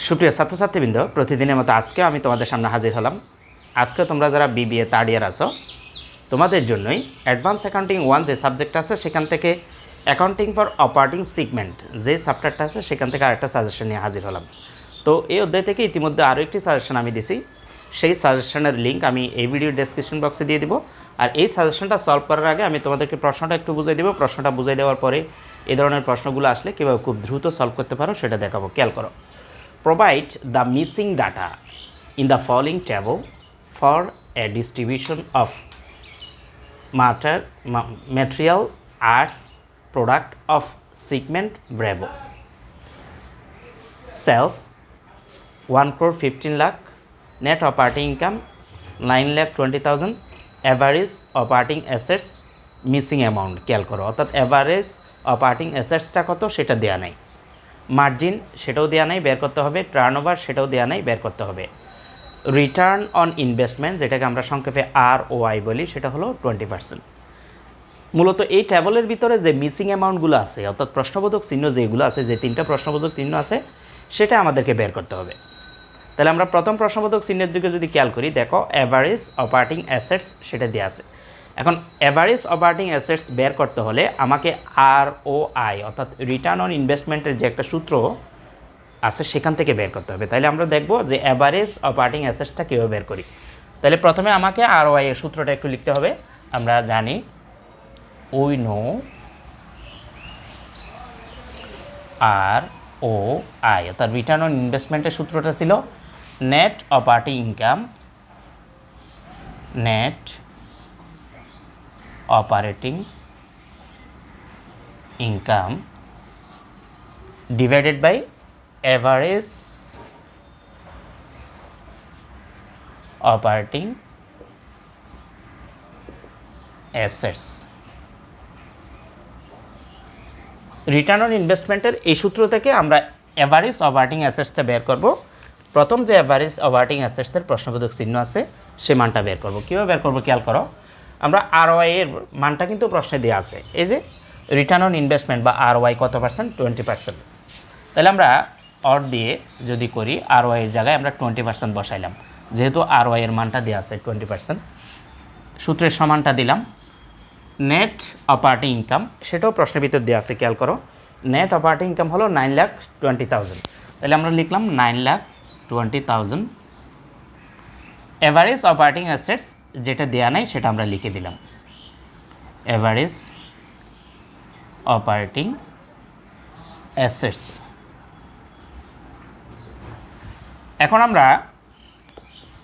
সুপ্রিয় ছাত্রছাত্রীবৃন্দ, প্রতিদিনের মতো আজকেও আমি তোমাদের সামনে হাজির হলাম। আজকে তোমরা যারা বিবিএ থার্ড ইয়ার আছো তোমাদের জন্যই অ্যাডভান্স অ্যাকাউন্টিং 1 যে সাবজেক্ট আছে সেখান থেকে অ্যাকাউন্টিং ফর অপারেটিং সেগমেন্ট যে চ্যাপ্টারটা আছে সেখান থেকে আরেকটা সাজেশন নিয়ে হাজির হলাম। তো এই অধ্যায় থেকে ইতিমধ্যে আরও একটি সাজেশন আমি দিছি, সেই সাজেশনের লিঙ্ক আমি এই ভিডিওর ডেসক্রিপশন বক্সে দিয়ে দিব। আর এই সাজেশনটা সলভ করার আগে আমি তোমাদেরকে প্রশ্নটা একটু বুঝিয়ে দেবো। প্রশ্নটা বুঝিয়ে দেওয়ার পরে এই ধরনের প্রশ্নগুলো আসলে কীভাবে খুব দ্রুত সলভ করতে পারো সেটা দেখাবো। খেয়াল করো। Provide the missing data in the following table for a distribution of material arts product of segment Bravo. Sales 1 crore 15 lakh, net operating income 9 lakh 20,000, average operating assets missing amount খেয়াল করো, অর্থাৎ average operating assetsটা কত সেটা দেয়া নাই, margin সেটাও দেওয়া নাই, বের করতে হবে, টার্নওভার সেটাও দেওয়া নাই, বের করতে হবে। রিটার্ন অন ইনভেস্টমেন্ট যেটাকে আমরা সংক্ষেপে ROI বলি সেটা হলো 20%। মূলত এই টেবলের ভিতরে যে মিসিং অ্যামাউন্টগুলো আছে অর্থাৎ প্রশ্নবোধক চিহ্ন যেগুলো আছে, যে 3টা প্রশ্নবোধক চিহ্ন আছে সেটা আমাদেরকে বের করতে হবে। তাহলে আমরা প্রথম প্রশ্নবোধক চিহ্নের দিকে যদি খেয়াল করি, দেখো অ্যাভারেজ অপারেটিং অ্যাসেটস সেটা দেওয়া আছে। এখন অ্যাভারেজ অপারেটিং অ্যাসেটস বের করতে হলে আমাকে ROI অর্থাৎ রিটার্ন অন ইনভেস্টমেন্টের যে একটা সূত্র আছে সেখান থেকে বের করতে হবে। তাহলে আমরা দেখব যে অ্যাভারেজ অপারেটিং অ্যাসেটসটা কীভাবে বের করি। তাহলে প্রথমে আমাকে ROI এর সূত্রটা একটু লিখতে হবে। আমরা জানি উই নো ROI অর্থাৎ রিটার্ন অন ইনভেস্টমেন্টের সূত্রটা ছিল net operating income, net operating income divided by average operating assets. Return on ইনভেস্টমেন্টের এই সূত্র থেকে আমরা অ্যাভারেজ অপারেটিং অ্যাসেটসটা বের করব। প্রথম যে অ্যাভারেজ অপারেটিং অ্যাসেটসের প্রশ্নবোধক চিহ্ন আছে সে মানটা বের করব। কীভাবে বের করব খেয়াল করো। আমরা ROI এর মানটা কিন্তু প্রশ্নে দেওয়া আছে, এই যে রিটার্ন অন ইনভেস্টমেন্ট বা ROI কত পার্সেন্ট, 20%। তাহলে আমরা অর দিয়ে যদি করি ROI এর জায়গায় আমরা 20% বসাইলাম, যেহেতু ROI এর মানটা দেওয়া আছে 20%। সূত্রের সমানটা দিলাম। নেট অপারেটিং ইনকাম সেটাও প্রশ্নের ভিতর দেওয়া আছে, খেয়াল করো। নেট অপারেটিং ইনকাম হলো 9,20,000। তাহলে আমরা লিখলাম 9,20,000। অ্যাভারেজ অপারেটিং অ্যাসেটস যেটা দেয়া নাই সেটা আমরা লিখে দিলাম, অ্যাভারেজ অপারেটিং অ্যাসেটস। এখন আমরা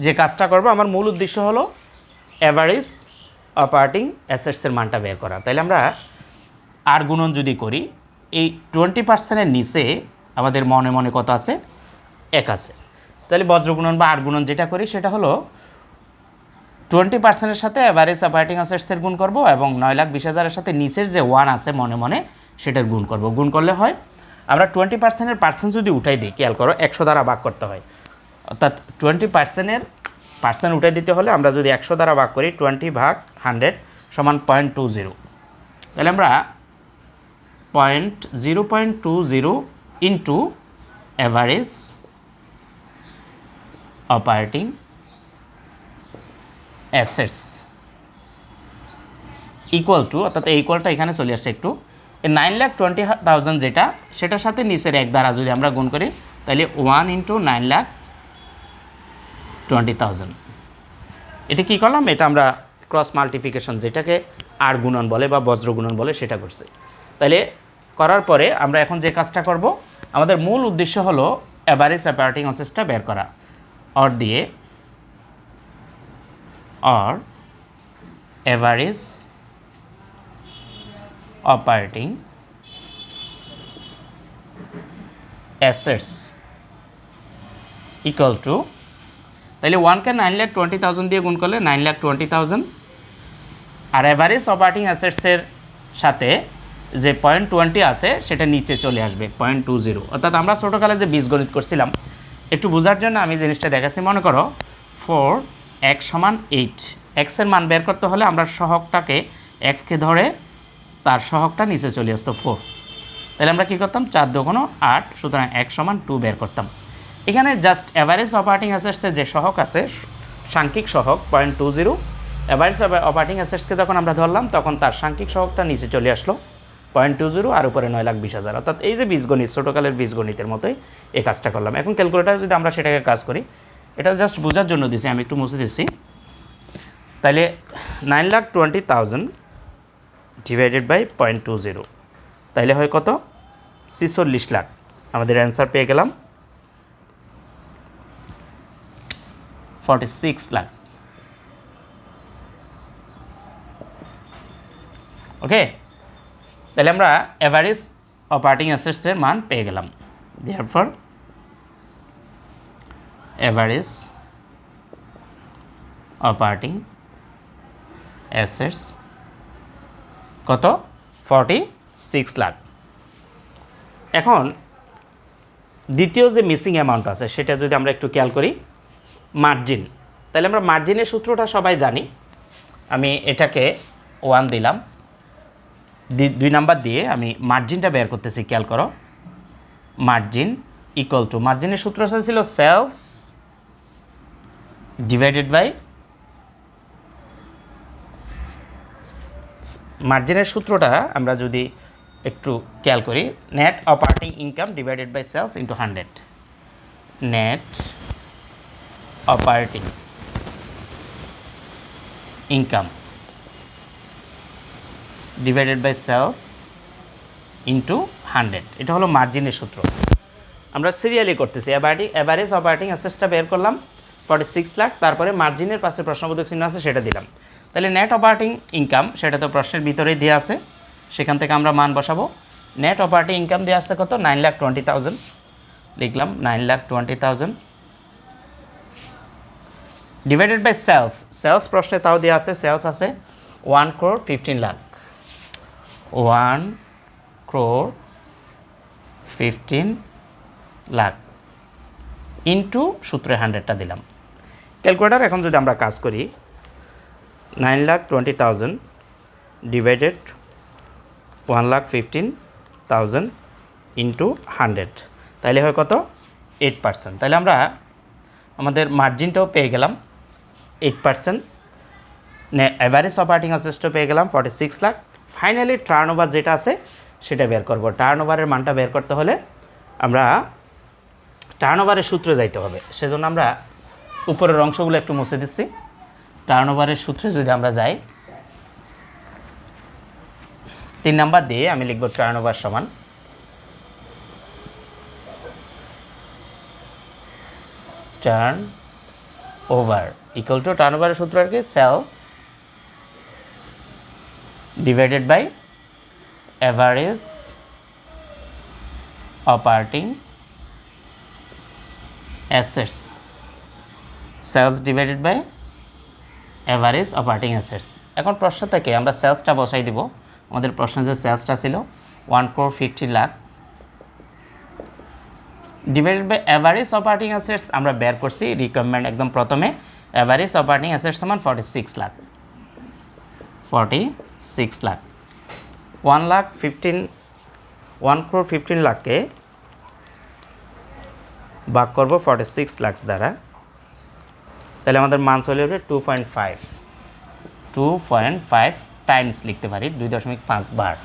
যে কাজটা করব, আমার মূল উদ্দেশ্য হলো অ্যাভারেজ অপারেটিং অ্যাসেটসের মানটা বের করা। তাহলে আমরা আর গুণন যদি করি, এই 20%-এর নিচে আমাদের মনে মনে কত আছে, 1 আছে। তাহলে বজ্রগুণন বা আর গুণন যেটা করি সেটা হলো 20%-এর সাথে অ্যাভারেজ অপারেটিং অ্যাসেটসের গুণ করব এবং 9,20,000-এর সাথে নিচের যে 1 আছে মনে মনে সেটার গুণ করব। গুণ করলে হয়, আমরা 20%-এর পার্সেন্ট যদি উঠাই দিই, খেয়াল করো 100 দ্বারা ভাগ করতে হয়, অর্থাৎ 20%-এর পার্সেন্ট উঠাই দিতে হলে আমরা যদি 100 দ্বারা ভাগ করি, 20/100 সমান 0.20। তাহলে আমরা 0.20 into average operating assets equal to, অর্থাৎ এই ইকুয়ালটা এখানে চলে আসছে একটু, এই 9,20,000 যেটা সেটার সাথে নিচের 1 দ্বারা যদি আমরা গুণ করি তাহলে 1 ইন্টু 9,20,000। এটা কী করলাম, এটা আমরা ক্রস মাল্টিপ্লিকেশন যেটাকে আর গুণন বলে বা বজ্র গুণন বলে সেটা করছি। তাহলে করার পরে আমরা এখন যে কাজটা করব, আমাদের মূল উদ্দেশ্য হলো অ্যাভারেজ অপারেটিং অ্যাসেটসটা বের করা। অর দিয়ে or average operating assets equal to, তাহলে 1কে 9,20,000 দিয়ে গুণ করলে 9,20,000, আর অ্যাভারেজ অপারেটিং অ্যাসেটসের সাথে যে 0.20 আছে সেটা নিচে চলে আসবে 0.20। অর্থাৎ আমরা ছোটোকালে যে বীজগণিত করছিলাম, একটু বোঝার জন্য আমি জিনিসটা দেখাচ্ছি। মনে করো 4x = 8, এক্সের মান বের করতে হলে আমরা সহগটাকে এক্সকে ধরে তার সহগটা নিচে চলে আসতো 4। তাহলে আমরা কী করতাম, 4 × 8, সুতরাং x = 2 বের করতাম। এখানে জাস্ট অ্যাভারেজ অপারেটিং অ্যাসেটসের যে সহগ আছে সাংখ্যিক সহগ 0.20, অ্যাভারেজ অপারেটিং অ্যাসেটসকে যখন আমরা ধরলাম তখন তার সাংখ্যিক সহগটা নিচে চলে আসলো 0.20 আর উপরে 9,20,000, অর্থাৎ এই যে বীজগণিত ছোটোকালের বীজগণিতের মতোই এই কাজটা করলাম। এখন ক্যালকুলেটার যদি আমরা সেটাকে কাজ করি, এটা জাস্ট বোঝার জন্য দিছি, আমি একটু মুছে দিচ্ছি। তাহলে 9,20,000 ডিভাইডেড বাই 0.20, তাইলে হয় কত? 46 লাখ। আমাদের অ্যান্সার পেয়ে গেলাম 46 লাখ। ওকে, তাহলে আমরা অ্যাভারেজ অপারেটিং অ্যাসেটসের মান পেয়ে গেলাম। দেয়ারফর অ্যাভারেজ অপারেটিং অ্যাসেটস কত? 46 লাখ। এখন দ্বিতীয় যে মিসিং অ্যামাউন্ট আছে সেটা যদি আমরা একটু খেয়াল করি, মার্জিন। তাহলে আমরা মার্জিনের সূত্রটা সবাই জানি। আমি এটাকে 1 দিলাম, 2 নাম্বার দিয়ে আমি মার্জিনটা বের করতেছি। খেয়াল করো, মার্জিন ইকুয়াল টু, মার্জিনের সূত্র ছিল সেলস ডিভাইডেড বাই, মার্জিনের সূত্রটা আমরা যদি একটু খেয়াল করি, net operating income divided by sales into 100। Net operating income divided by sales into 100, এটা হলো মার্জিনের সূত্র। আমরা সিরিয়ালি করতেছি। অ্যাভারেজ অপারেটিং অ্যাসেটসটা বের করলাম 46 লাখ, তারপরে মার্জিনের পাশে প্রশ্নবোধক চিহ্ন আছে সেটা দিলাম। তাহলে নেট অপারেটিং ইনকাম সেটা তো প্রশ্নের ভিতরেই দেওয়া আছে, সেখান থেকে আমরা মান বসাবো। নেট অপারেটিং ইনকাম দেওয়া আসছে কত? 9,20,000, লিখলাম 9,20,000 ডিভাইডেড বাই সেলস। সেলস প্রশ্নে তাও দেওয়া আছে, সেলস আছে 1,15,00,000, 1,15,00,000 ইন্টু সূত্রে 100টা দিলাম। ক্যালকুলেটার এখন যদি আমরা কাজ করি, 9,20,000 ডিভাইডেড 1,15,000 ইন্টু 100, তাহলে হয় কত? 8%। তাহলে আমরা আমাদের মার্জিনটাও পেয়ে গেলাম 8%, অ্যাভারেজ অপারেটিং অ্যাসেটসটাও পেয়ে গেলাম 46 লাখ। ফাইনালি টার্নওভার যেটা আছে সেটা বের করব। টার্নওভারের মানটা বের করতে হলে আমরা টার্নওভারের সূত্রে যাইতে হবে, সেজন্য আমরা উপরের অংশগুলো একটু মুছে দিচ্ছি। টার্নওভারের সূত্রে যদি আমরা যাই, 3 নাম্বার দিয়ে আমি লিখব টার্নওভার সমান টার্ন ওভার ইকুয়াল টু, টার্নওভারের সূত্র আর কি, sales divided by average operating assets, sales divided by average operating assets. এখন প্রশ্ন থেকে আমরা সেলসটা বসাই দিব। আমাদের প্রশ্নে যে সেলসটা ছিল 1,50,00,000 divided by average operating assets আমরা বের করছি রিকোয়ারমেন্ট একদম প্রথমে। অ্যাভারেজ অপারেটিং অ্যাসেটস সমান 46 লাখ, 46 লাখ। 1,15,00,000কে ভাগ করবো 46 লাখ দ্বারা, তাহলে আমাদের মান চলে যাবে 2.5 টাইমস লিখতে পারি, 2.5 বার,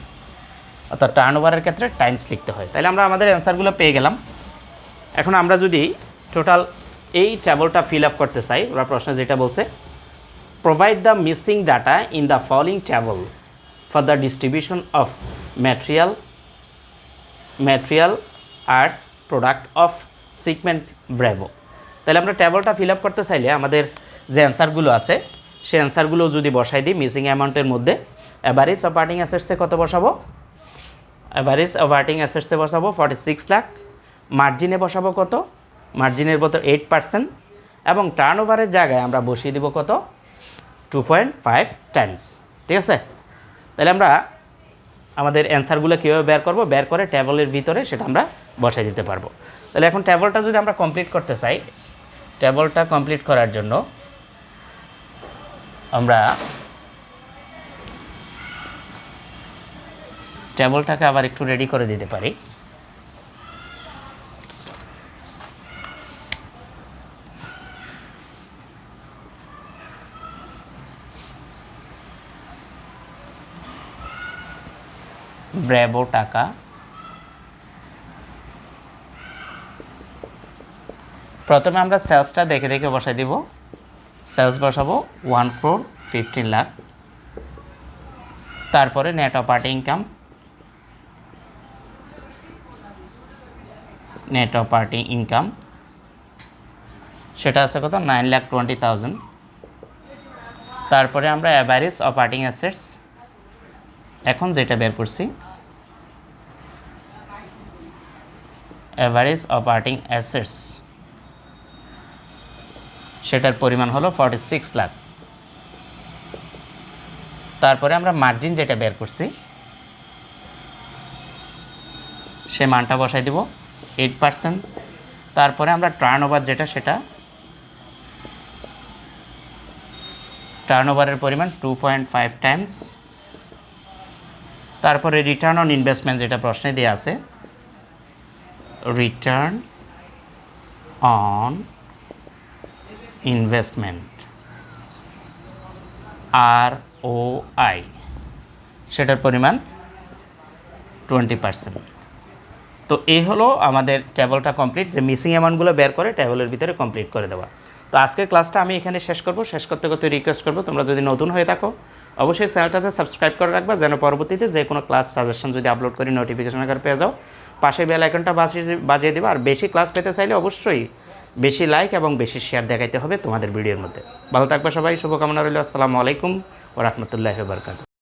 অর্থাৎ টার্নওভারের ক্ষেত্রে টাইমস লিখতে হয়। তাহলে আমরা আমাদের অ্যান্সারগুলো পেয়ে গেলাম। এখন আমরা যদি টোটাল এই টেবলটা ফিল আপ করতে চাই, ওরা প্রশ্নে যেটা বলছে, provide the missing data in the following table for the distribution of material arts product of segment bravo. তাহলে আমরা টেবলটা ফিল আপ করতে চাইলে আমাদের যে অ্যান্সারগুলো আছে সেই অ্যান্সারগুলো যদি বসাই দিই মিসিং অ্যামাউন্টের মধ্যে, অ্যাভারেজ অপারেটিং অ্যাসেটসে কত বসাবো? অ্যাভারেজ অপারেটিং অ্যাসেটসে বসাবো 46 লাখ, মার্জিনে বসাবো কত? মার্জিনের মতো 8%, এবং টার্নওভারের জায়গায় আমরা বসিয়ে দিব কত? 2.5 টাইমস। ঠিক আছে, তাহলে আমরা আমাদের অ্যান্সারগুলো কীভাবে বের করব, বের করে টেবলের ভিতরে সেটা আমরা বসাই দিতে পারবো। তাহলে এখন টেবলটা যদি আমরা কমপ্লিট করতে চাই, টেবলটা কমপ্লিট করার জন্য আমরা টেবলটাকে আবার একটু রেডি করে দিতে পারি। ব্র্যাভো টাকা, প্রথমে আমরা সেলসটা দেখে দেখে বসাই দিব। সেলস বসাবো 1,15,00,000। তারপরে নেট অপারেটিং ইনকাম, সেটা আছে কত 9,20,000। তারপরে আমরা অ্যাভারেজ অপারেটিং অ্যাসেটস এখন যেটা বের করছি, অ্যাভারেজ অপারেটিং অ্যাসেটস সেটার পরিমাণ হলো 46 লাখ। তারপরে আমরা মার্জিন যেটা বের করছি সে মানটা বসাই দিব 8%। তারপরে আমরা টার্নওভার যেটা, সেটা টার্নওভারের পরিমাণ 2.5 টাইমস। তারপরে রিটার্ন অন ইনভেস্টমেন্ট যেটা প্রশ্নে দেওয়া আছে, রিটার্ন অন ইনভেস্টমেন্ট ROI সেটার পরিমাণ 20%। তো এই হলো আমাদের টেবলটা কমপ্লিট, যে মিসিং অ্যামাউন্টগুলো বের করে টেবলের ভিতরে কমপ্লিট করে দেওয়া। তো আজকের ক্লাসটা আমি এখানে শেষ করব। শেষ করতে করতে রিকোয়েস্ট করবো, তোমরা যদি নতুন হয়ে থাকো অবশ্যই চ্যানেলটাতে সাবস্ক্রাইব করে রাখবা, যেন পরবর্তীতে যে কোনো ক্লাস সাজেশন যদি আপলোড করি নোটিফিকেশন আকারে পেয়ে যাও। পাশে বেল আইকনটা বাজিয়ে দেবা। আর বেশি ক্লাস পেতে চাইলে অবশ্যই বেশি লাইক এবং বেশি শেয়ার দেখাইতে হবে তোমাদের ভিডিওর মধ্যে। ভালো থাকবে সবাই, শুভকামনা রইল। আসসালামু আলাইকুম ওয়া রাহমাতুল্লাহি ওয়া বারাকাতুহু।